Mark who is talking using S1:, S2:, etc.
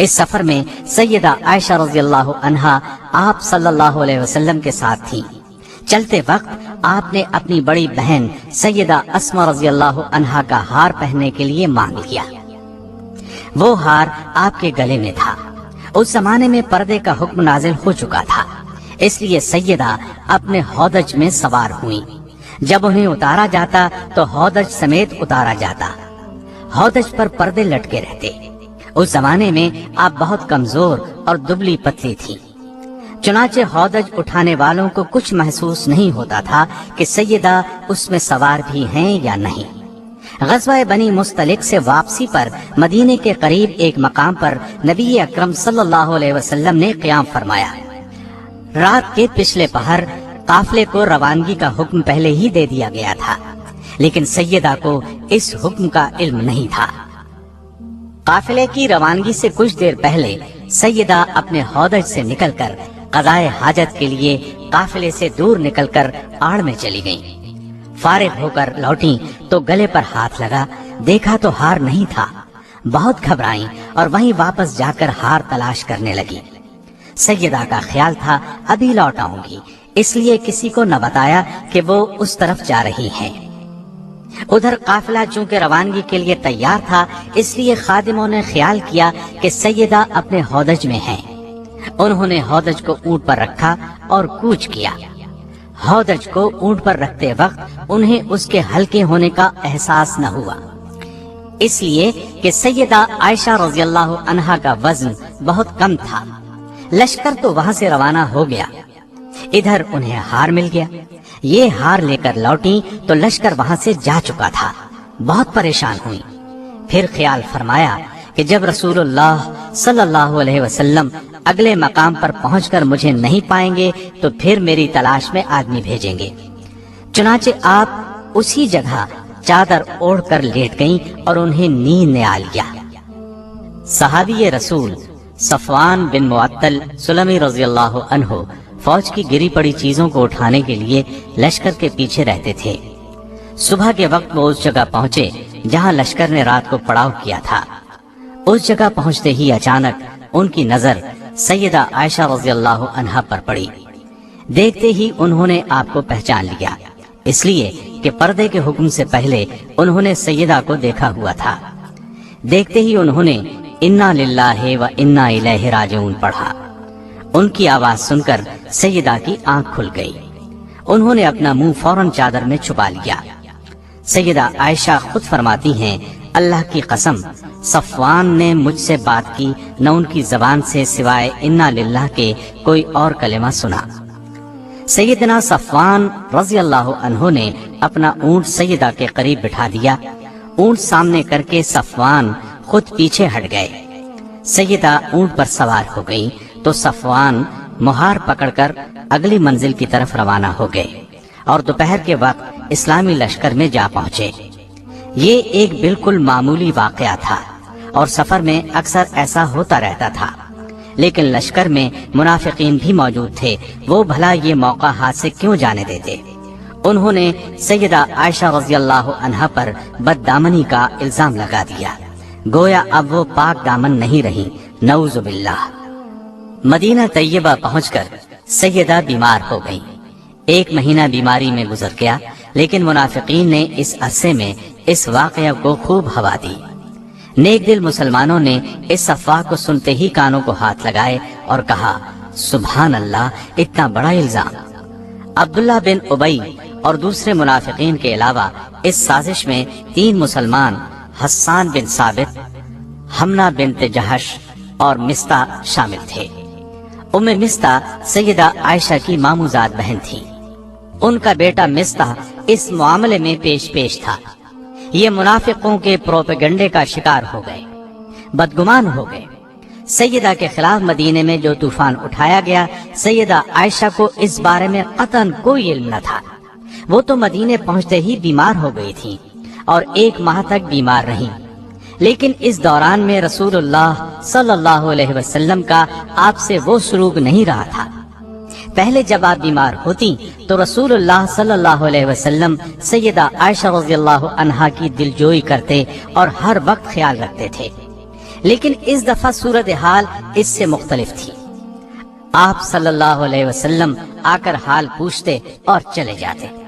S1: اس سفر میں سیدہ عائشہ رضی اللہ عنہا آپ صلی اللہ علیہ وسلم کے ساتھ تھیں۔ چلتے وقت آپ نے اپنی بڑی بہن سیدہ اسما رضی اللہ عنہا کا ہار پہننے کے لیے مانگ لیا۔ وہ ہار آپ کے گلے میں تھا۔ اس زمانے میں پردے کا حکم نازل ہو چکا تھا، اس لیے سیدہ اپنے ہودج میں سوار ہوئیں۔ جب انہیں اتارا جاتا تو ہودج سمیت اتارا جاتا۔ ہودج پر پردے لٹکے رہتے۔ اس زمانے میں آپ بہت کمزور اور دبلی پتلی تھی، چنانچہ ہودج اٹھانے والوں کو کچھ محسوس نہیں ہوتا تھا کہ سیدہ اس میں سوار بھی ہیں یا نہیں۔ غزوہ بنی مستلق سے واپسی پر مدینے کے قریب ایک مقام پر نبی اکرم صلی اللہ علیہ وسلم نے قیام فرمایا۔ رات کے پچھلے پہر قافلے کو روانگی کا حکم پہلے ہی دے دیا گیا تھا، لیکن سیدہ کو اس حکم کا علم نہیں تھا۔ قافلے کی روانگی سے کچھ دیر پہلے سیدہ اپنے ہودج سے نکل کر قضائے حاجت کے لیے قافلے سے دور نکل کر آڑ میں چلی گئیں۔ فارغ ہو کر لوٹیں تو گلے پر ہاتھ لگا، دیکھا تو ہار نہیں تھا۔ بہت گھبرائیں اور وہیں واپس جا کر ہار تلاش کرنے لگی۔ سیدہ کا خیال تھا ابھی لوٹ آؤں گی، اس لیے کسی کو نہ بتایا کہ وہ اس طرف جا رہی ہیں۔ ادھر قافلہ چونکہ روانگی کے لیے تیار تھا، اس لیے خادموں نے خیال کیا کہ سیدہ اپنے ہودج میں ہیں۔ انہوں نے ہودج کو اونٹ پر رکھا اور کوچ کیا۔ ہودج کو اونٹ پر رکھتے وقت انہیں اس کے ہلکے ہونے کا احساس نہ ہوا، اس لیے کہ سیدہ عائشہ رضی اللہ عنہا کا وزن بہت کم تھا۔ لشکر تو وہاں سے روانہ ہو گیا، ادھر انہیں ہار مل گیا۔ یہ ہار لے کر لوٹیں تو لشکر وہاں سے جا چکا تھا۔ بہت پریشان ہوئی۔ پھر خیال فرمایا کہ جب رسول اللہ صلی اللہ علیہ وسلم اگلے مقام پر پہنچ کر مجھے نہیں پائیں گے تو پھر میری تلاش میں آدمی بھیجیں گے۔ چنانچہ آپ اسی جگہ چادر اوڑھ کر لیٹ گئیں اور انہیں نیند نے آ لیا۔ صحابی رسول صفوان بن معطل سلمی رضی اللہ عنہ فوج کی گری پڑی چیزوں کو اٹھانے کے لیے لشکر کے پیچھے رہتے تھے۔ صبح کے وقت وہ اس جگہ پہنچے جہاں لشکر نے رات کو پڑاؤ کیا تھا۔ اس جگہ پہنچتے ہی اچانک ان کی نظر سیدہ عائشہ رضی اللہ عنہا پر پڑی۔ دیکھتے ہی انہوں نے آپ کو پہچان لیا، اس لیے کہ پردے کے حکم سے پہلے انہوں نے سیدہ کو دیکھا ہوا تھا۔ دیکھتے ہی انہوں نے انا للہ و انا الیہ راجعون پڑھا۔ ان کی آواز سن کر سیدہ کی آنکھ کھل گئی۔ انہوں نے اپنا منہ فوراً چادر میں چھپا لیا۔ سیدہ عائشہ خود فرماتی ہیں، اللہ کی قسم صفوان نے مجھ سے بات کی، نہ ان کی زبان سے سوائے انا للہ کے کوئی اور کلمہ سنا۔ سیدنا صفوان رضی اللہ عنہ نے اپنا اونٹ سیدہ کے قریب بٹھا دیا۔ اونٹ سامنے کر کے صفوان خود پیچھے ہٹ گئے۔ سیدہ اونٹ پر سوار ہو گئی تو صفوان مہار پکڑ کر اگلی منزل کی طرف روانہ ہو گئے اور دوپہر کے وقت اسلامی لشکر میں جا پہنچے۔ یہ ایک بالکل معمولی واقعہ تھا اور سفر میں اکثر ایسا ہوتا رہتا تھا، لیکن لشکر میں منافقین بھی موجود تھے، وہ بھلا یہ موقع ہاتھ سے کیوں جانے دیتے۔ انہوں نے سیدہ عائشہ رضی اللہ عنہا پر بددامنی کا الزام لگا دیا، گویا اب وہ پاک دامن نہیں رہی، نعوذ باللہ۔ مدینہ طیبہ پہنچ کر سیدہ بیمار ہو گئی۔ 1 مہینہ بیماری میں گزر گیا، لیکن منافقین نے اس عرصے میں اس واقعہ کو خوب ہوا دی۔ نیک دل مسلمانوں نے اس افواہ کو سنتے ہی کانوں کو ہاتھ لگائے اور کہا، سبحان اللہ، اتنا بڑا الزام۔ عبداللہ بن ابی اور دوسرے منافقین کے علاوہ اس سازش میں 3 مسلمان حسان بن ثابت، حمنہ بنت جہش اور مستہ شامل تھے۔ ام مستہ سیدہ عائشہ کی ماموزاد بہن تھی۔ ان کا بیٹا مستہ اس معاملے میں پیش تھا۔ یہ منافقوں کے پروپیگنڈے کا شکار ہو گئے، بدگمان ہو گئے۔ سیدہ کے خلاف مدینے میں جو طوفان اٹھایا گیا، سیدہ عائشہ کو اس بارے میں قطعاً کوئی علم نہ تھا۔ وہ تو مدینے پہنچتے ہی بیمار ہو گئی تھی اور 1 ماہ تک بیمار رہی، لیکن اس دوران میں رسول اللہ صلی اللہ علیہ وسلم کا آپ سے وہ سلوک نہیں رہا تھا۔ پہلے جب آپ بیمار ہوتی تو رسول اللہ صلی اللہ علیہ وسلم سیدہ عائشہ رضی اللہ عنہا کی دلجوئی کرتے اور ہر وقت خیال رکھتے تھے، لیکن اس دفعہ صورتحال اس سے مختلف تھی۔ آپ صلی اللہ علیہ وسلم آ کر حال پوچھتے اور چلے جاتے۔